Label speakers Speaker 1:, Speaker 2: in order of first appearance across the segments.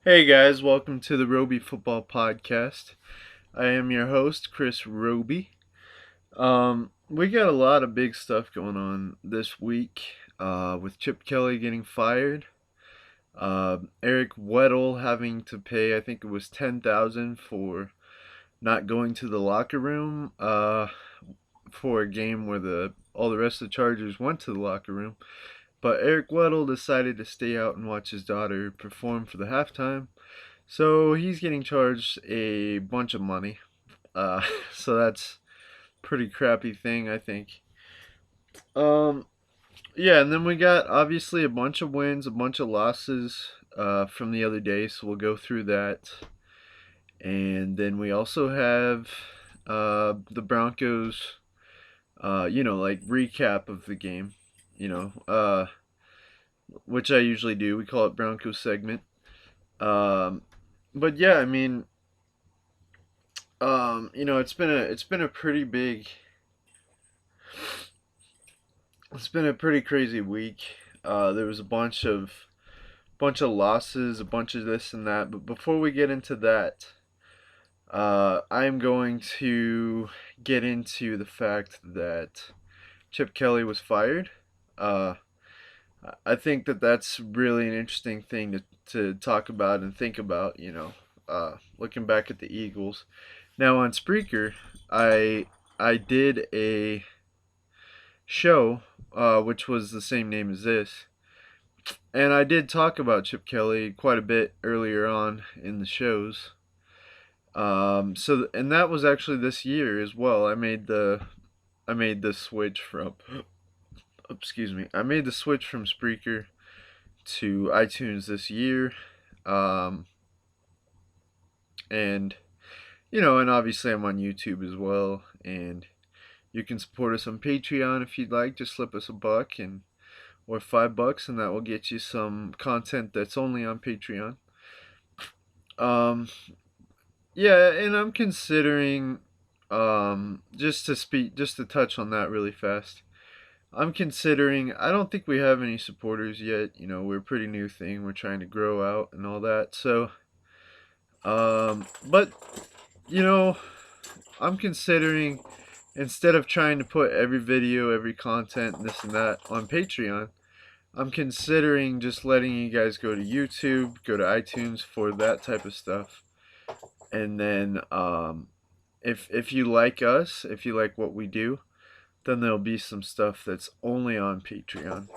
Speaker 1: Hey guys, welcome to the Roby Football Podcast. I am your host, Chris Roby. We got a lot of big stuff going on this week with Chip Kelly getting fired, Eric Weddle having to pay, I think it was 10,000 for not going to the locker room for a game where all the rest of the Chargers went to the locker room. But Eric Weddle decided to stay out and watch his daughter perform for the halftime. So he's getting charged a bunch of money. Uh, so that's pretty crappy thing, I think. Um, yeah, and then we got obviously a bunch of wins, a bunch of losses from the other day. So we'll go through that, and then we also have the Broncos. Like recap of the game. You know, which I usually do. We call it Broncos segment. Um, but yeah, I mean, it's been a pretty big, it's been a pretty crazy week. There was a bunch of losses, a bunch of this and that. But before we get into that, I'm going to get into the fact that Chip Kelly was fired. Uh, I think that that's really an interesting thing to talk about and think about. Looking back at the Eagles. Now on Spreaker, I did a show, which was the same name as this, and I did talk about Chip Kelly quite a bit earlier on in the shows. And that was actually this year as well. I made the switch from excuse me. I made the switch from Spreaker to iTunes this year. Um, and and obviously I'm on YouTube as well, and you can support us on Patreon if you'd like. Just slip us a buck and or $5, and that will get you some content that's only on Patreon. Um, yeah, and I'm considering, just to touch on that really fast. I'm considering. I don't think we have any supporters yet. We're a pretty new thing. We're trying to grow out and all that. So, but you know, I'm considering, instead of trying to put every video, every content, and this and that on Patreon, I'm considering just letting you guys go to YouTube, go to iTunes for that type of stuff. And then if you like us, if you like what we do, then there'll be some stuff that's only on Patreon.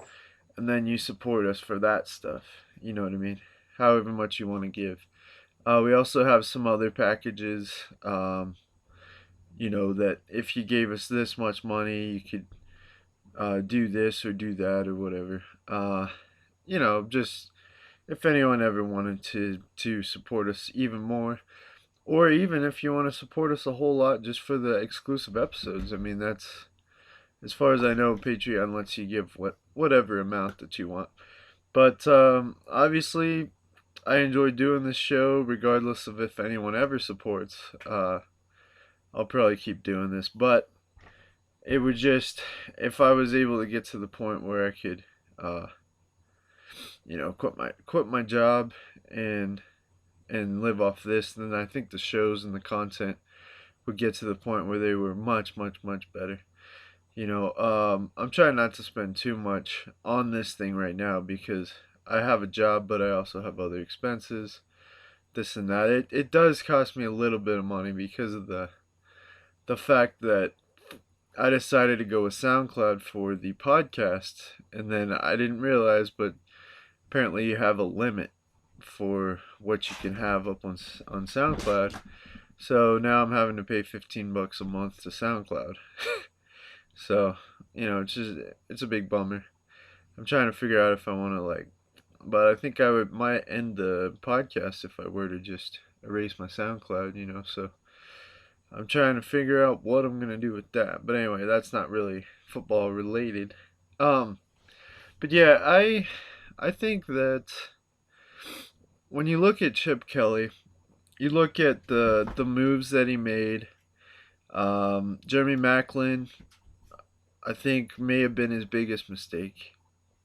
Speaker 1: And then you support us for that stuff. You know what I mean? However much you want to give. We also have some other packages, that if you gave us this much money, you could do this or do that or whatever. Just if anyone ever wanted to support us even more, or even if you want to support us a whole lot just for the exclusive episodes. I mean, that's, as far as I know, Patreon lets you give whatever amount that you want. But obviously, I enjoy doing this show, regardless of if anyone ever supports. I'll probably keep doing this, but it would just, if I was able to get to the point where I could, uh, quit my job and live off this, then I think the shows and the content would get to the point where they were much, much, much better. I'm trying not to spend too much on this thing right now because I have a job, but I also have other expenses, this and that. It does cost me a little bit of money because of the fact that I decided to go with SoundCloud for the podcast, and then I didn't realize, but apparently you have a limit for what you can have up on SoundCloud. So now I'm having to pay $15 a month to SoundCloud. So it's a big bummer. I'm trying to figure out if I want to, but I think might end the podcast if I were to just erase my SoundCloud. So I'm trying to figure out what I'm gonna do with that. But anyway, that's not really football related. Um, but yeah, I think that when you look at Chip Kelly, you look at the moves that he made. Jeremy Maclin, I think, may have been his biggest mistake.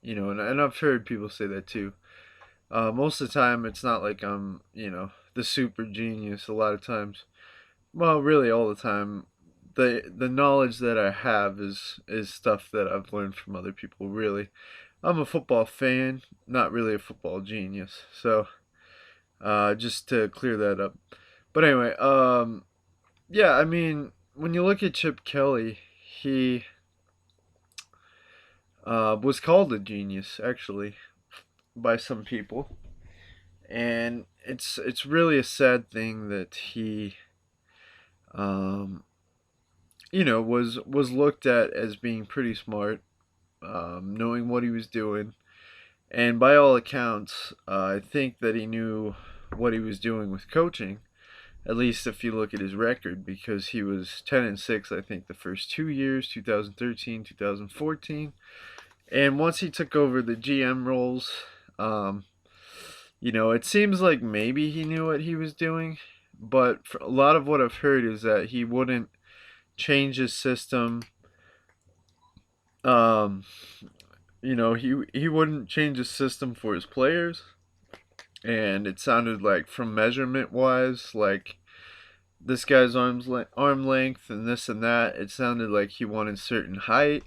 Speaker 1: And I've heard people say that too. Most of the time, it's not like I'm, the super genius. A lot of times, well, really all the time, the knowledge that I have is stuff that I've learned from other people. Really, I'm a football fan, not really a football genius. So, just to clear that up. But anyway, yeah, I mean, when you look at Chip Kelly, he was called a genius actually by some people, and it's really a sad thing that he, um, was looked at as being pretty smart, knowing what he was doing, and by all accounts, I think that he knew what he was doing with coaching. At least if you look at his record, because he was 10-6, I think, the first 2 years, 2013, 2014. And once he took over the GM roles, um, it seems like maybe he knew what he was doing, but a lot of what I've heard is that he wouldn't change his system. Um, he wouldn't change his system for his players, and it sounded like from measurement wise, like this guy's arm length and this and that. It sounded like he wanted certain height,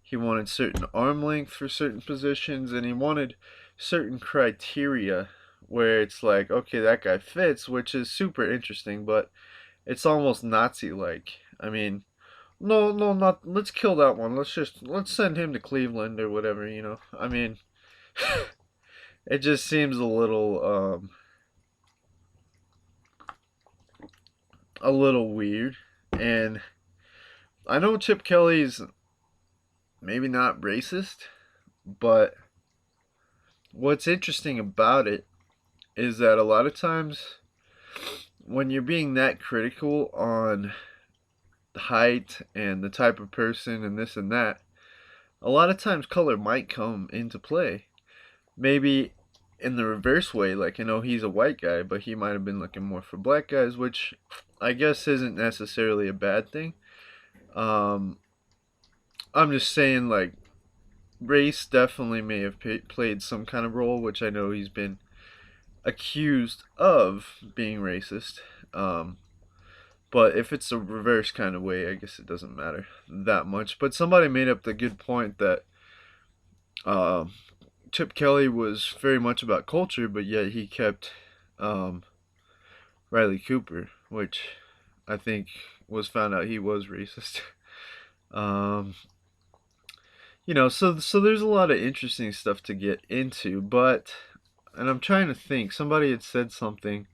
Speaker 1: he wanted certain arm length for certain positions, and he wanted certain criteria where it's like, okay, that guy fits, which is super interesting, but it's almost Nazi like. I mean, no, no, not. Let's kill that one. Let's send him to Cleveland or whatever. I mean, it just seems a little weird, and I know Chip Kelly's maybe not racist, but what's interesting about it is that a lot of times when you're being that critical on the height and the type of person and this and that, a lot of times color might come into play. Maybe in the reverse way, like, he's a white guy, but he might have been looking more for black guys, which I guess isn't necessarily a bad thing. Um, I'm just saying, like, race definitely may have played some kind of role, which I know he's been accused of being racist. Um, but if it's a reverse kind of way, I guess it doesn't matter that much. But somebody made up the good point that uh, Chip Kelly was very much about culture, but yet he kept um, Riley Cooper, which I think was found out he was racist. um, so there's a lot of interesting stuff to get into, but and I'm trying to think. Somebody had said something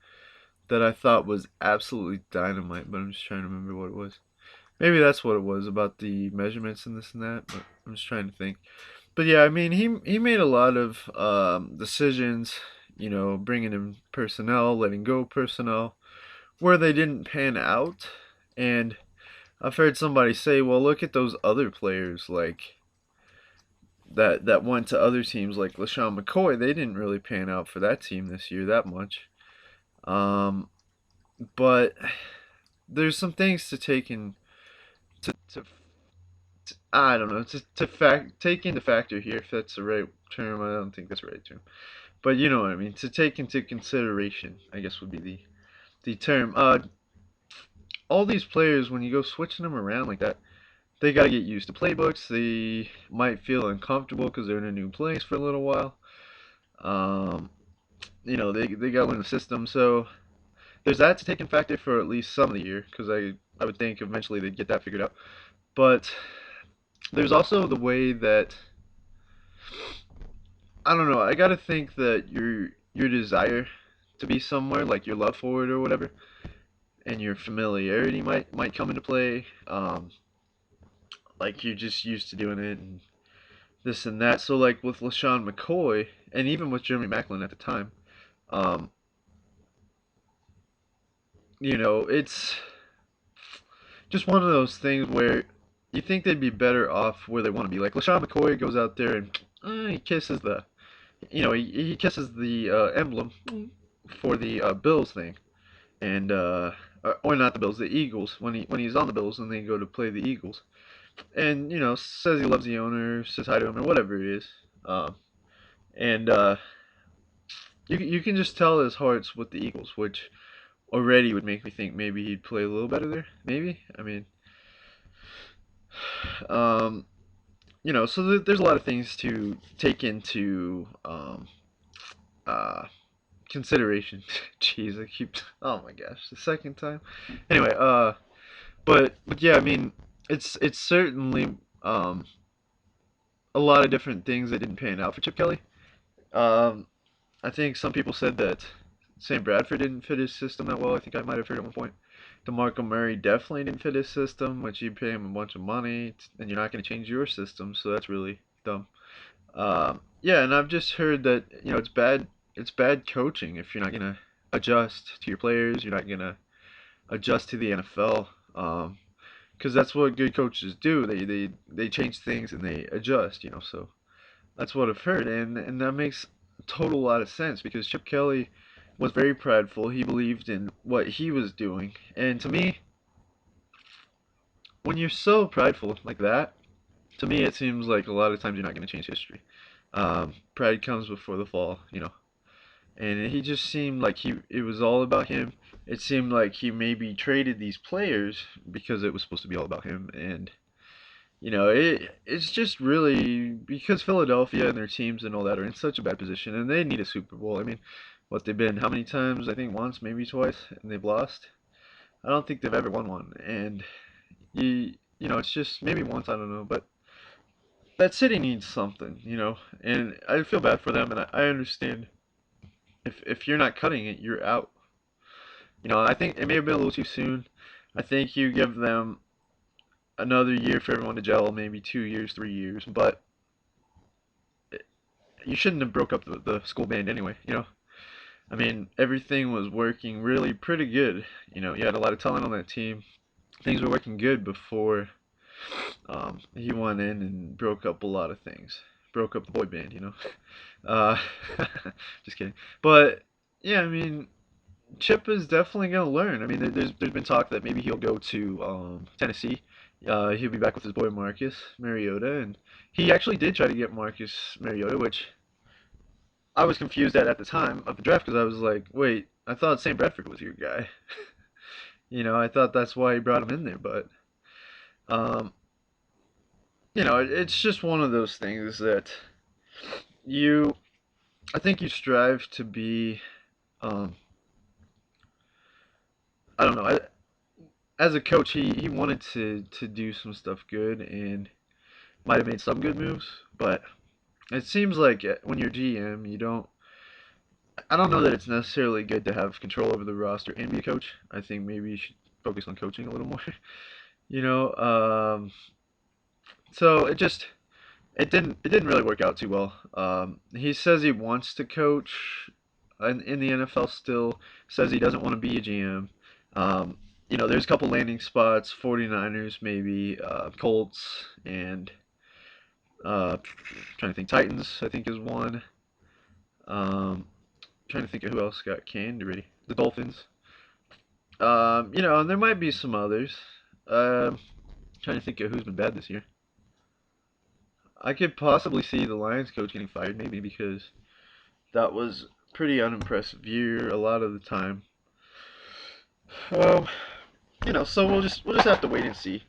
Speaker 1: that I thought was absolutely dynamite, but I'm just trying to remember what it was. Maybe that's what it was about the measurements and this and that, but I'm just trying to think. But yeah, I mean, he made a lot of decisions, bringing in personnel, letting go personnel, where they didn't pan out. And I've heard somebody say, well, look at those other players, like that went to other teams, like LaShawn McCoy. They didn't really pan out for that team this year that much. Um, but there's some things to take in to I don't know to take into factor here, if that's the right term. I don't think that's the right term, but you know what I mean. To take into consideration, I guess would be the term. All these players, when you go switching them around like that, they got to get used to playbooks. They might feel uncomfortable because they're in a new place for a little while. Um, they got to learn the system. So there's that to take in factor for at least some of the year, because I would think eventually they'd get that figured out. But there's also the way that, I don't know. I gotta think that your desire to be somewhere, like your love for it or whatever, and your familiarity might come into play. Like you're just used to doing it and this and that. So like with LaShawn McCoy and even with Jeremy Maclin at the time, um, it's just one of those things where you think they'd be better off where they want to be. Like LaShawn McCoy goes out there and he kisses he kisses the emblem for the Bills thing, and or not the Bills, the Eagles, when he's on the Bills and they go to play the Eagles, and says he loves the owner, says hi to him or whatever it is, and you can just tell his heart's with the Eagles, which already would make me think maybe he'd play a little better there. Maybe. I mean, um, so there's a lot of things to take into uh, consideration. Jeez, I keep. Oh my gosh, the second time. Anyway, but yeah, I mean, it's certainly a lot of different things that didn't pan out for Chip Kelly. Um, I think some people said that Sam Bradford didn't fit his system that well. I think I might have heard at one point. DeMarco Murray definitely didn't fit his system, which you pay him a bunch of money, and you're not going to change your system, so that's really dumb. Yeah, and I've just heard that it's bad. It's bad coaching if you're not going to adjust to your players. You're not going to adjust to the NFL. Because that's what good coaches do. They change things and they adjust. So that's what I've heard, and that makes a total lot of sense because Chip Kelly was very prideful. He believed in what he was doing, and to me, when you're so prideful like that, to me it seems like a lot of times you're not going to change history. Pride comes before the fall. And he just seemed like it was all about him. It seemed like he maybe traded these players because it was supposed to be all about him, and it's just really because Philadelphia and their teams and all that are in such a bad position, and they need a Super Bowl. I mean, what they've been, how many times? I think once, maybe twice, and they've lost. I don't think they've ever won one, and it's just maybe once. I don't know, but that city needs something. And I feel bad for them, and I understand if you're not cutting it, you're out. I think it may have been a little too soon. I think you give them another year for everyone to gel, maybe 2 years, 3 years, but you shouldn't have broke up the school band anyway. I mean, everything was working really pretty good. You had a lot of talent on that team. Things were working good before he went in and broke up a lot of things. Broke up the boy band. Uh, just kidding. But yeah, I mean, Chip is definitely gonna learn. I mean, there's been talk that maybe he'll go to Tennessee. He'll be back with his boy Marcus Mariota, and he actually did try to get Marcus Mariota, which I was confused at the time of the draft because I was like, wait, I thought Sam Bradford was your guy. I thought that's why he brought him in there, but um, it's just one of those things that you, I think you strive to be, um, I don't know, as a coach, he wanted to do some stuff good and might have made some good moves, but it seems like when you're GM, you don't. I don't know that it's necessarily good to have control over the roster and be a coach. I think maybe you should focus on coaching a little more. you know, um, so it didn't really work out too well. He says he wants to coach in the NFL still. Says he doesn't want to be a GM. There's a couple landing spots. 49ers maybe, Colts, and trying to think Titans. I think is one. Um, Trying to think of who else got canned already. The Dolphins. And there might be some others. Trying to think of who's been bad this year. I could possibly see the Lions coach getting fired, maybe because that was a pretty unimpressive year a lot of the time. Um, so we'll just have to wait and see.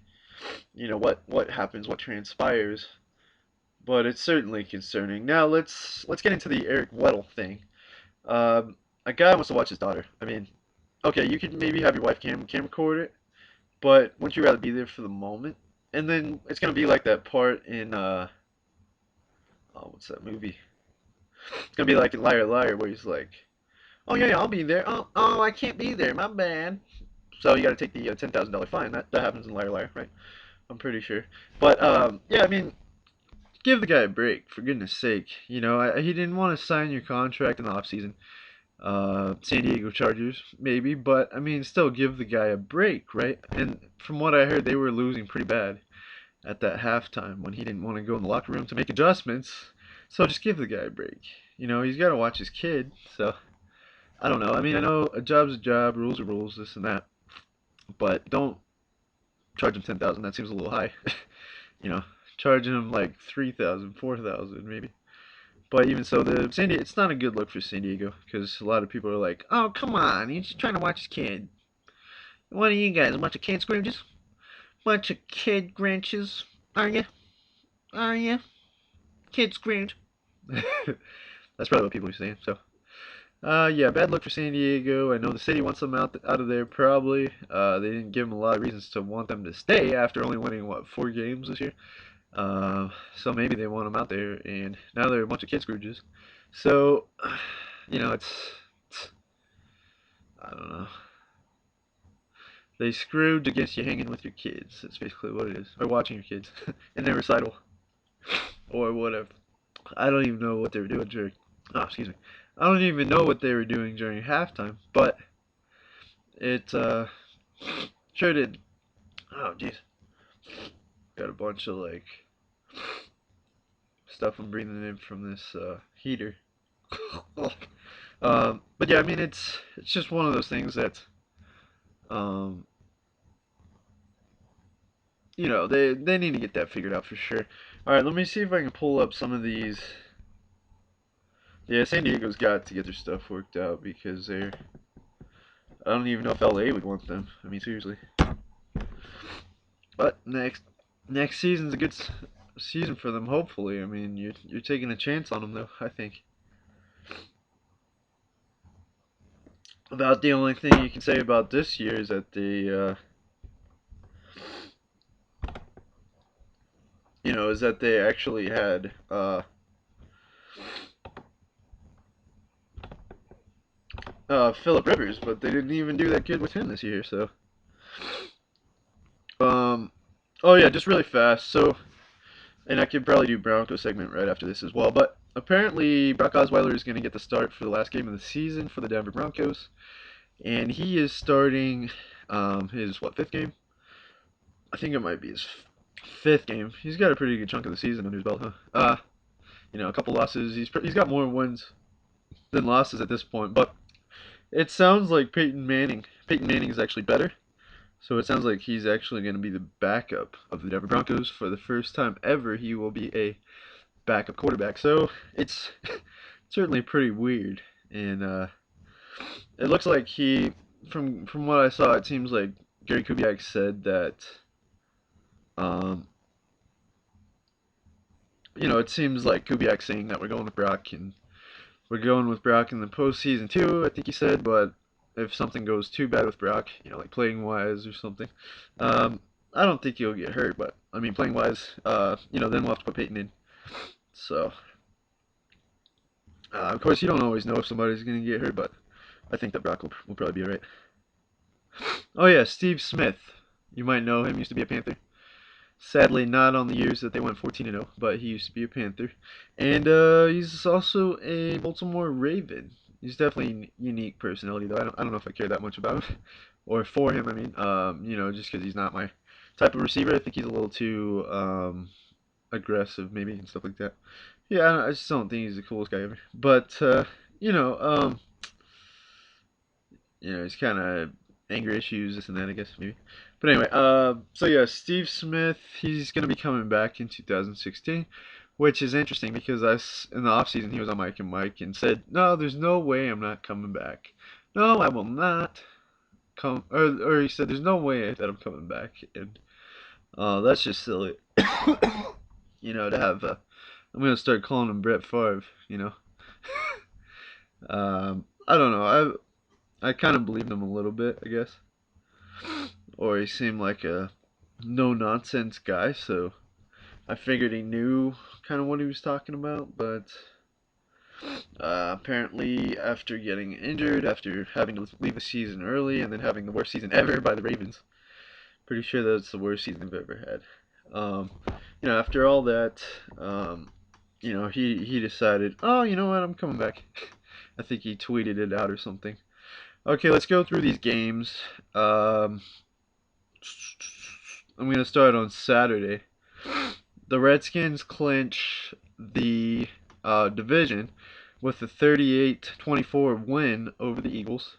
Speaker 1: What happens, what transpires. But it's certainly concerning. Now let's get into the Eric Weddle thing. A guy wants to watch his daughter. I mean, okay, you could maybe have your wife cam record it, but wouldn't you rather be there for the moment? And then it's gonna be like that part in oh, what's that movie? It's gonna be like in Liar Liar where he's like, oh yeah, I'll be there. Oh, I can't be there. My bad. So you got to take the $10,000 fine. That happens in Liar Liar, right? I'm pretty sure. But yeah, I mean, give the guy a break for goodness sake. He didn't want to sign your contract in the off season. San Diego Chargers, maybe, but I mean, still give the guy a break, right? And from what I heard, they were losing pretty bad at that halftime when he didn't want to go in the locker room to make adjustments. So just give the guy a break. He's got to watch his kid. So I don't know. I mean, I know a job's a job, rules are rules, this and that, but don't charge him 10,000. That seems a little high. you know, Charging him like 3,000, 4,000, maybe. But even so, it's not a good look for San Diego because a lot of people are like, "Oh, come on, he's just trying to watch his kid. What are you guys, a bunch of kid Scrooges? Bunch of kid Grinches? Are you? Are you? Kid Scrooge?" That's probably what people are saying. So, yeah, bad luck for San Diego. I know the city wants them out of there probably. They didn't give them a lot of reasons to want them to stay after only winning what 4 games this year. So maybe they want them out there, and now they're a bunch of kid Scrooges. So, it's I don't know. They Scrooge against you hanging with your kids. That's basically what it is, or watching your kids in their recital or whatever. I don't even know what they were doing during. Oh, excuse me. I don't even know what they were doing during halftime, but it sure did. Oh, jeez. Got a bunch of like stuff I'm breathing in from this heater. But yeah, I mean it's just one of those things that um, they need to get that figured out for sure. All right, let me see if I can pull up some of these. Yeah, San Diego's got to get their stuff worked out because they're. I don't even know if LA would want them. I mean, seriously. But next season's a good season for them. Hopefully, I mean you're taking a chance on them though. I think about the only thing you can say about this year is that they actually had Philip Rivers, but they didn't even do that good with him this year. So um, oh yeah, just really fast. So and I could probably do Bronco segment right after this as well. But apparently Brock Osweiler is going to get the start for the last game of the season for the Denver Broncos, and he is starting his what fifth game? I think it might be his fifth game. He's got a pretty good chunk of the season under his belt, huh? A couple losses. He's got more wins than losses at this point, but it sounds like Peyton Manning. Peyton Manning is actually better. So it sounds like he's actually going to be the backup of the Denver Broncos for the first time ever. He will be a backup quarterback. So it's certainly pretty weird, and it looks like from what I saw, it seems like Gary Kubiak said that, um, it seems like Kubiak saying that we're going with Brock and we're going with Brock in the postseason too. I think he said, but if something goes too bad with Brock, like playing wise or something, um, I don't think he'll get hurt. But I mean, playing wise, then we'll have to put Peyton in. So, of course, you don't always know if somebody's going to get hurt, but I think that Brock will probably be alright. Oh yeah, Steve Smith. You might know him. Used to be a Panther. Sadly, not on the years that they went 14-0, but he used to be a Panther, and he's also a Baltimore Raven. He's definitely a unique personality, though. I don't know if I care that much about him or for him. I mean, just because he's not my type of receiver. I think he's a little too aggressive, maybe, and stuff like that. Yeah, I just don't think he's the coolest guy ever. But you know, um, he's kind of anger issues, this and that, I guess, maybe. But anyway, so yeah, Steve Smith, he's going to be coming back in 2016, which is interesting because in the offseason, he was on Mike and Mike and said, no, there's no way I'm not coming back. No, I will not come. Or he said, there's no way that I'm coming back. And that's just silly, to have. I'm going to start calling him Brett Favre, I don't know. I kind of believed him a little bit, I guess. Or he seemed like a no nonsense guy, so I figured he knew kind of what he was talking about. But apparently, after getting injured, after having to leave the season early, and then having the worst season ever by the Ravens, pretty sure that's the worst season they've ever had. After all that, he decided, oh, you know what, I'm coming back. I think he tweeted it out or something. Okay, let's go through these games. I'm going to start on Saturday. The Redskins clinch the division with a 38-24 win over the Eagles.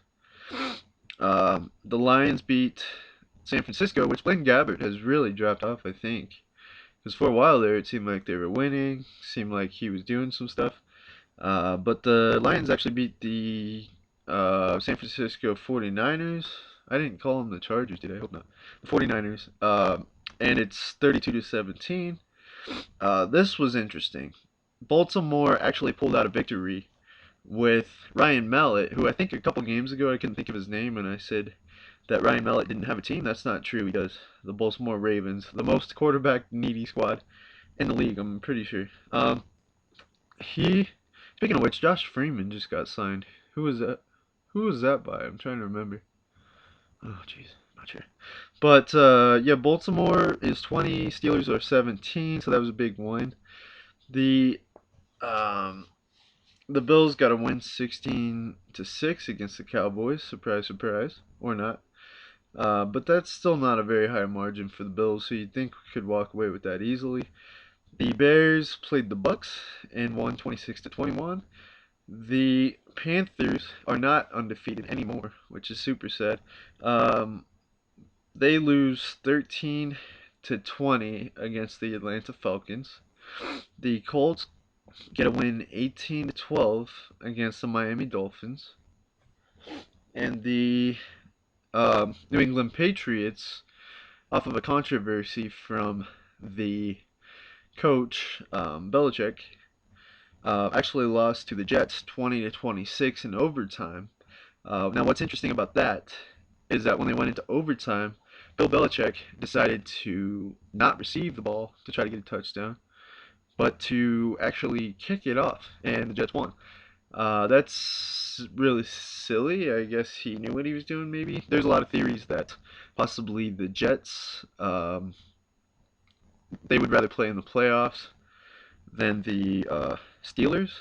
Speaker 1: The Lions beat San Francisco, which Blaine Gabbert has really dropped off, I think. Because for a while there, it seemed like they were winning. Seemed like he was doing some stuff. But the Lions actually beat the San Francisco 49ers. I didn't call them the Chargers, did I? Hope not. The 49ers. And it's 32 to 17. This was interesting. Baltimore actually pulled out a victory with Ryan Mallett, who I think a couple games ago I couldn't think of his name, and I said that Ryan Mallett didn't have a team. That's not true. He does. The Baltimore Ravens, the most quarterback needy squad in the league, I'm pretty sure. He, speaking of which, Josh Freeman just got signed. Who was that? Who was that by? I'm trying to remember. Oh, jeez, not sure. But yeah, Baltimore is 20, Steelers are 17, so that was a big win. The um, the Bills got a win 16 to 6 against the Cowboys. Surprise, surprise, or not. But that's still not a very high margin for the Bills, so you'd think we could walk away with that easily. The Bears played the Bucks and won 26 to 21. The Panthers are not undefeated anymore, which is super sad. Um, they lose 13 to 20 against the Atlanta Falcons. The Colts get a win 18 to 12 against the Miami Dolphins. And the New England Patriots, off of a controversy from the coach Belichick, actually lost to the Jets 20 to 26 in overtime. Now, what's interesting about that is that when they went into overtime, Bill Belichick decided to not receive the ball to try to get a touchdown, but to actually kick it off, and the Jets won. That's really silly. I guess he knew what he was doing, maybe. There's a lot of theories that possibly the Jets, they would rather play in the playoffs than the Steelers,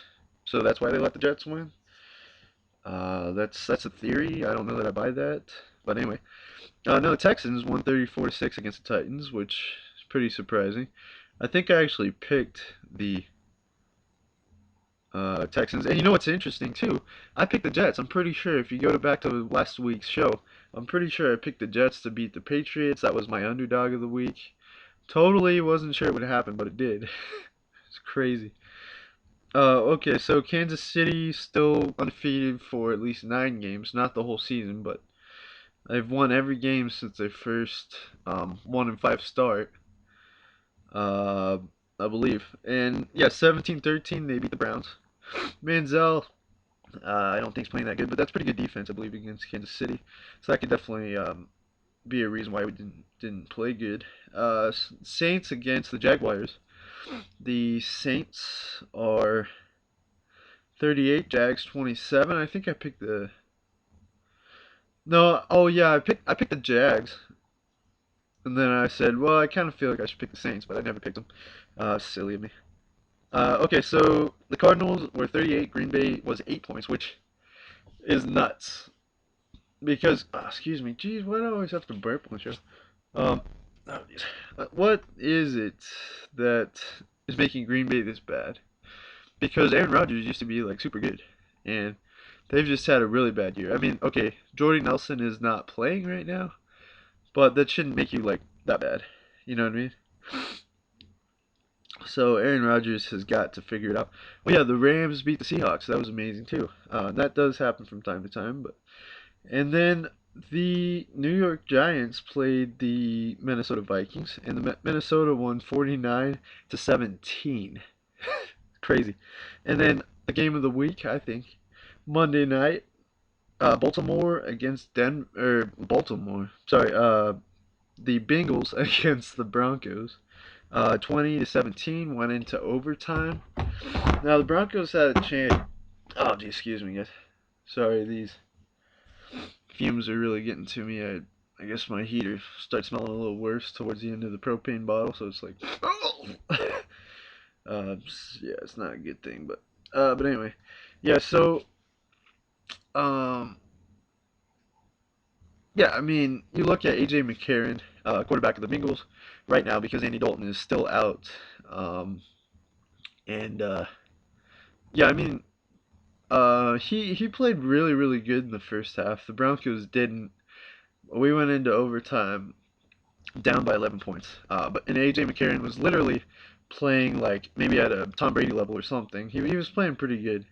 Speaker 1: so that's why they let the Jets win. That's a theory. I don't know that I buy that, but anyway. No, the Texans won 34 to 6 against the Titans, which is pretty surprising. I think I actually picked the Texans, and you know what's interesting too? I picked the Jets. I'm pretty sure if you go back to last week's show, I'm pretty sure I picked the Jets to beat the Patriots. That was my underdog of the week. Totally wasn't sure it would happen, but it did. It's crazy. Okay, so Kansas City still undefeated for at least 9 games, not the whole season, but they've won every game since their first 1-5 start, uh, I believe. And yeah, 17-13 they beat the Browns. Manziel, I don't think he's playing that good, but that's pretty good defense, I believe, against Kansas City. So that could definitely be a reason why we didn't play good. Saints against the Jaguars. The Saints are 38, Jags 27. I think I picked the No, oh yeah, I picked the Jags, and then I said, well, I kind of feel like I should pick the Saints, but I never picked them. Silly of me. Okay, so the Cardinals were 38. Green Bay was 8 points, which is nuts. Because, excuse me, geez, why do I always have to burp on the show? Um, oh, geez. What is it that is making Green Bay this bad? Because Aaron Rodgers used to be like super good, and they've just had a really bad year. I mean, okay, Jordy Nelson is not playing right now, but that shouldn't make you like that bad. You know what I mean? So Aaron Rodgers has got to figure it out. Well, yeah, the Rams beat the Seahawks. That was amazing too. That does happen from time to time, but and then the New York Giants played the Minnesota Vikings, and the Minnesota won 49 to 17. Crazy. And then the game of the week, I think, Monday night, Baltimore against Baltimore. Sorry, the Bengals against the Broncos. 20 to 17 went into overtime. Now the Broncos had a chance. Oh, gee, excuse me, guys. Sorry, these fumes are really getting to me. I guess my heater starts smelling a little worse towards the end of the propane bottle, so it's like, oh! Yeah, it's not a good thing, but anyway, yeah. So, um, yeah, I mean, you look at AJ McCarron, quarterback of the Bengals, right now because Andy Dalton is still out, and yeah, I mean, he played really really good in the first half. The Broncos didn't. We went into overtime down by 11 points, but and AJ McCarron was literally playing like maybe at a Tom Brady level or something. He was playing pretty good,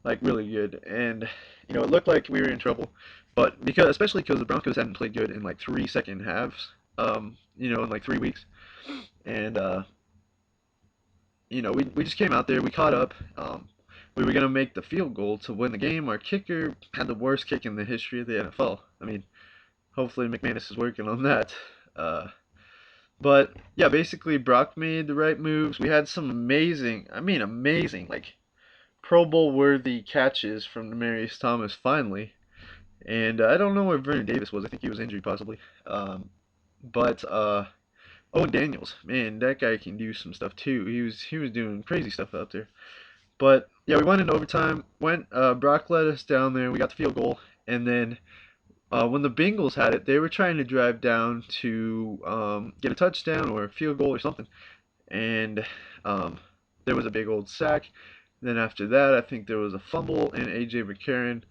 Speaker 1: like really good, and it looked like we were in trouble. But because especially because the Broncos hadn't played good in like 3 second halves, in like 3 weeks, and we just came out there, we caught up. We were gonna make the field goal to win the game. Our kicker had the worst kick in the history of the NFL. I mean, hopefully McManus is working on that. Uh, but yeah, basically Brock made the right moves. We had some amazing, I mean amazing, like Pro Bowl worthy catches from Demarius Thomas finally. And I don't know where Vernon Davis was. I think he was injured possibly. But Owen Daniels, man, that guy can do some stuff too. He was doing crazy stuff out there. But yeah, we went in overtime. Brock led us down there. We got the field goal, and then when the Bengals had it, they were trying to drive down to get a touchdown or a field goal or something, and um, there was a big old sack. Then after that, I think there was a fumble, and AJ McCarron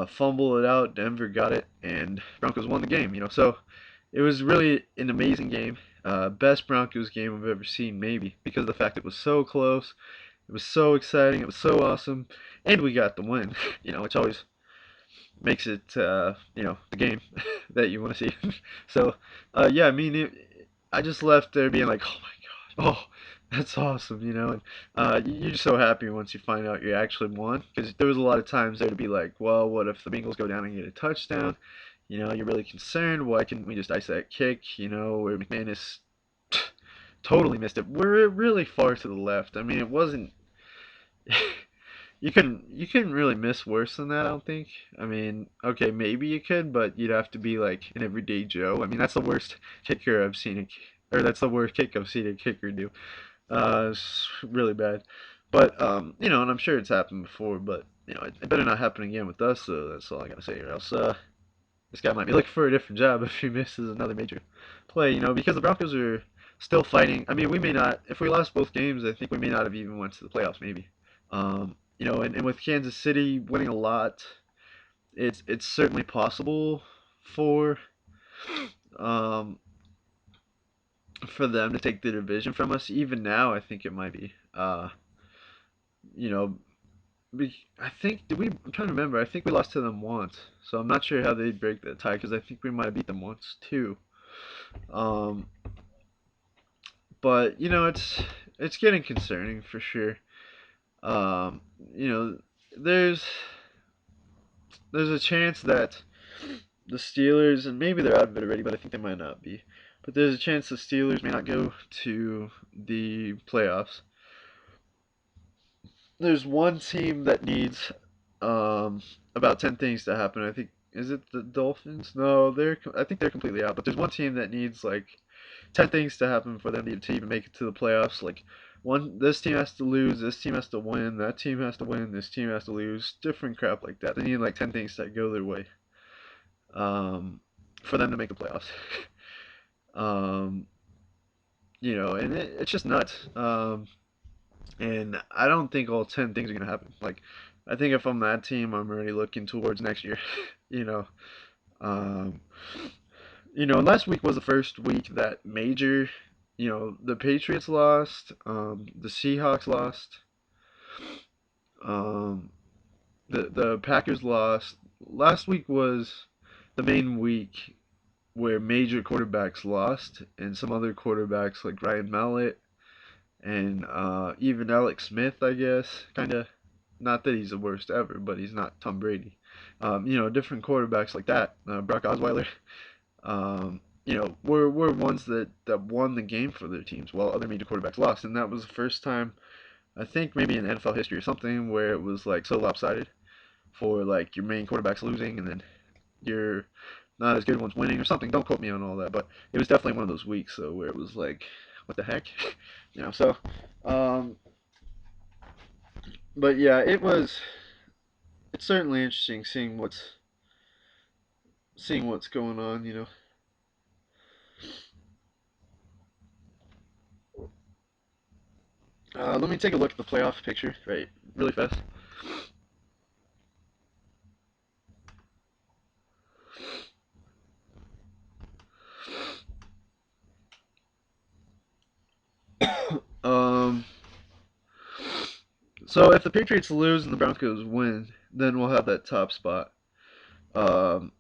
Speaker 1: fumbled it out. Denver got it, and Broncos won the game. So it was really an amazing game. Best Broncos game I've ever seen, maybe, because of the fact it was so close. It was so exciting. It was so awesome, and we got the win. Which always makes it the game that you want to see. So yeah, I mean, I just left there being like, oh my god, oh that's awesome, and you're just so happy once you find out you actually won, because there was a lot of times there to be like, well, what if the Bengals go down and get a touchdown? You're really concerned. Why couldn't we just ice that kick? Where McManus totally missed it. We're really far to the left. I mean, it wasn't. You couldn't really miss worse than that, I don't think. I mean, okay, maybe you could, but you'd have to be like an everyday Joe. I mean, that's the worst kicker I've seen, or that's the worst kick I've seen a kicker do. It's really bad. But and I'm sure it's happened before, but it better not happen again with us. So that's all I gotta say. Or else, this guy might be looking for a different job if he misses another major play. Because the Broncos are still fighting. I mean, we may not. If we lost both games, I think we may not have even went to the playoffs. Maybe. And with Kansas City winning a lot, it's certainly possible for um, for them to take the division from us. Even now, I think it might be. You know, I think did we? I'm trying to remember. I think we lost to them once, so I'm not sure how they'd break that tie because I think we might have beat them once too. Um, but it's getting concerning for sure. Um, you know, there's there's a chance that the Steelers, and maybe they're out of it already, but I think they might not be. But there's a chance the Steelers may not go to the playoffs. There's one team that needs um, about 10 things to happen. I think is it the Dolphins? No, I think they're completely out. But there's one team that needs like 10 things to happen for them to even make it to the playoffs. Like this team has to lose, this team has to win, that team has to win, this team has to lose. Different crap like that. They need like 10 things that go their way um, for them to make the playoffs. um, and it's just nuts. And I don't think all 10 things are going to happen. Like, I think if I'm that team, I'm already looking towards next year. you know, um, and last week was the first week that the Patriots lost, the Seahawks lost, um, the Packers lost. Last week was the main week where major quarterbacks lost, and some other quarterbacks like Ryan Mallett and even Alex Smith, I guess, kind of. Not that he's the worst ever, but he's not Tom Brady. Different quarterbacks like that. Brock Osweiler, were ones that won the game for their teams, while other major quarterbacks lost, and that was the first time I think maybe in NFL history or something where it was like so lopsided for like your main quarterbacks losing and then your not as good ones winning or something. Don't quote me on all that, but it was definitely one of those weeks so where it was like, what the heck, So, um, but yeah, it's certainly interesting seeing what's going on. Let me take a look at the playoff picture, right, really fast. So if the Patriots lose and the Broncos win, then we'll have that top spot. Um,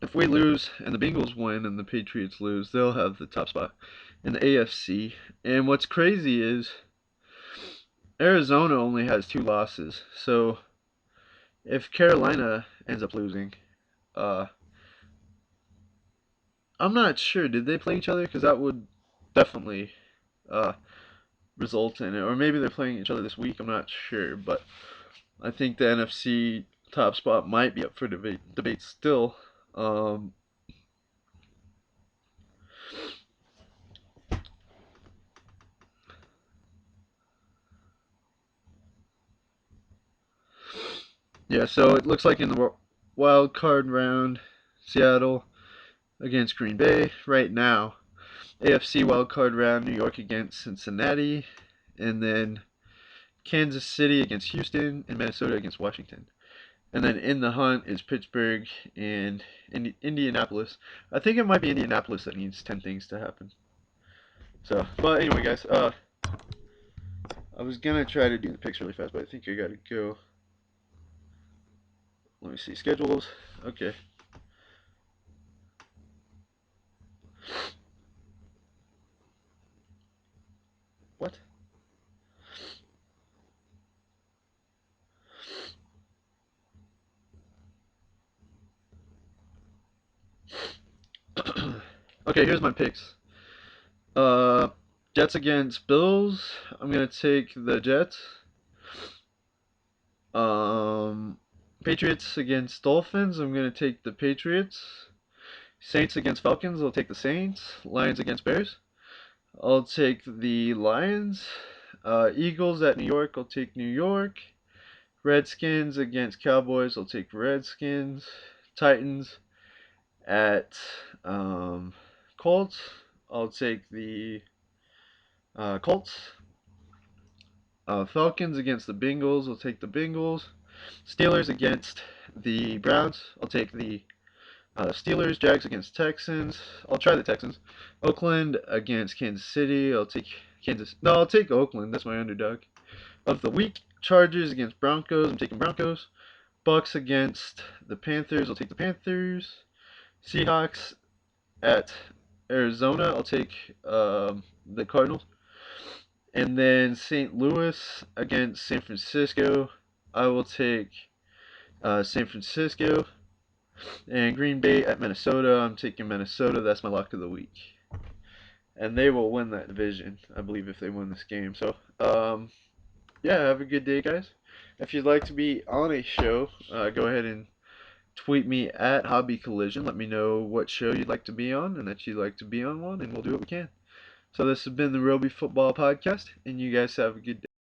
Speaker 1: if we lose and the Bengals win and the Patriots lose, they'll have the top spot in the AFC. And what's crazy is Arizona only has 2 losses. So if Carolina ends up losing, uh, I'm not sure. Did they play each other? Because that would definitely uh, result in it. Or maybe they're playing each other this week. I'm not sure. But I think the NFC top spot might be up for debate still. Um, yeah, so it looks like in the wild card round, Seattle against Green Bay right now. AFC wild card round, New York against Cincinnati, and then Kansas City against Houston, and Minnesota against Washington. And then in the hunt is Pittsburgh and Indianapolis. I think it might be Indianapolis that needs 10 things to happen. So, but anyway, guys, I was gonna try to do the picks really fast, but I think I gotta go. Let me see schedules. Okay. What? Okay, here's my picks. Uh, Jets against Bills. I'm gonna take the Jets. Um, Patriots against Dolphins. I'm gonna take the Patriots. Saints against Falcons. I'll take the Saints. Lions against Bears. I'll take the Lions. Eagles at New York. I'll take New York. Redskins against Cowboys. I'll take Redskins. Titans at Colts. I'll take the Colts. Falcons against the Bengals. I'll take the Bengals. Steelers against the Browns. I'll take the Steelers. Jags against Texans. I'll try the Texans. Oakland against Kansas City. I'll take Kansas. No, I'll take Oakland. That's my underdog of the week. Chargers against Broncos. I'm taking Broncos. Bucks against the Panthers. I'll take the Panthers. Seahawks at Arizona. I'll take the Cardinals. And then St. Louis against San Francisco. I will take San Francisco. And Green Bay at Minnesota. I'm taking Minnesota. That's my lock of the week. And they will win that division, I believe, if they win this game. So, yeah, have a good day, guys. If you'd like to be on a show, go ahead and tweet me at Hobby Collision. Let me know what show you'd like to be on and that you'd like to be on one, and we'll do what we can. So this has been the Roby Football Podcast, and you guys have a good day.